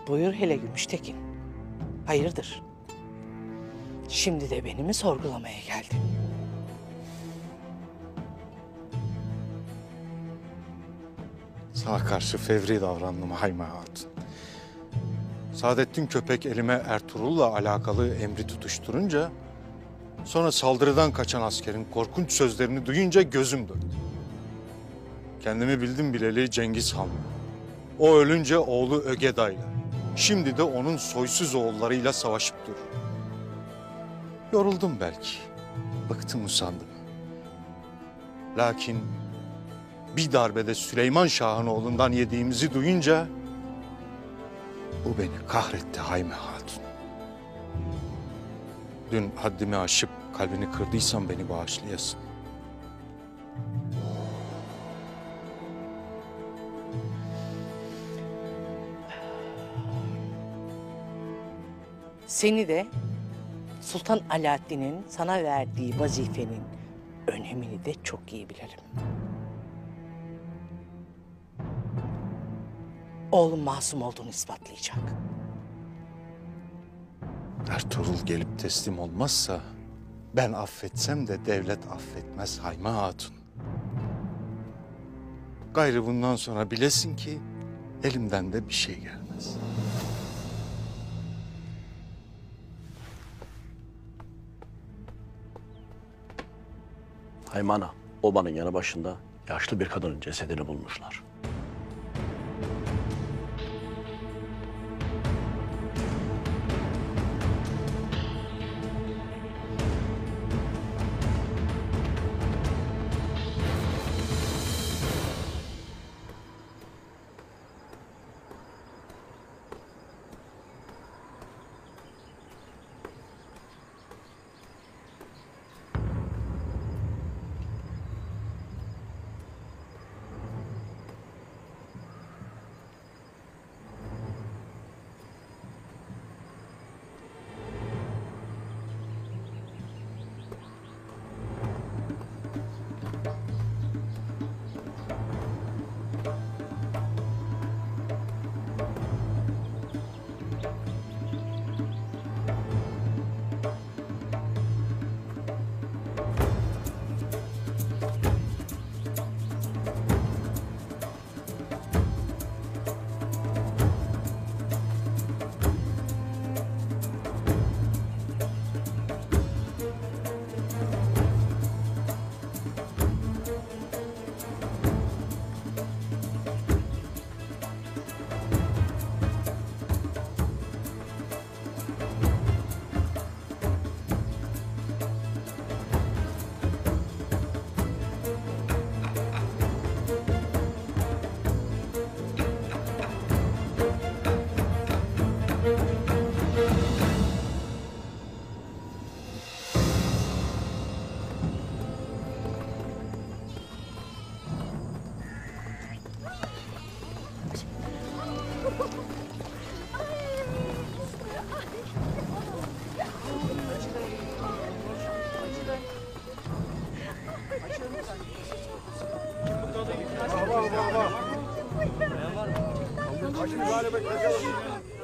Buyur hele Gümüştekin. Hayırdır? Şimdi de beni mi sorgulamaya geldin? Sana karşı fevri davrandım Hayme Hatun. Saadettin köpek elime Ertuğrul'la alakalı emri tutuşturunca... ...sonra saldırıdan kaçan askerin korkunç sözlerini duyunca gözüm döndü. Kendimi bildim bileli Cengiz Han'la. O ölünce oğlu Ögeday'la. Şimdi de onun soysuz oğullarıyla savaşıp durur. Yoruldum belki. Bıktım usandım. Lakin bir darbede Süleyman Şah'ın oğlundan yediğimizi duyunca... ...bu beni kahretti Hayme Hatun. Dün haddimi aşıp kalbini kırdıysam beni bağışlayasın. Seni de Sultan Alaaddin'in sana verdiği vazifenin önemini de çok iyi bilirim. Oğlum masum olduğunu ispatlayacak. Ertuğrul gelip teslim olmazsa... ...ben affetsem de devlet affetmez Hayme Hatun. Gayrı bundan sonra bilesin ki... ...elimden de bir şey gelmez. Haymana, obanın yanı başında yaşlı bir kadının cesedini bulmuşlar. Açın mübarek bakalım.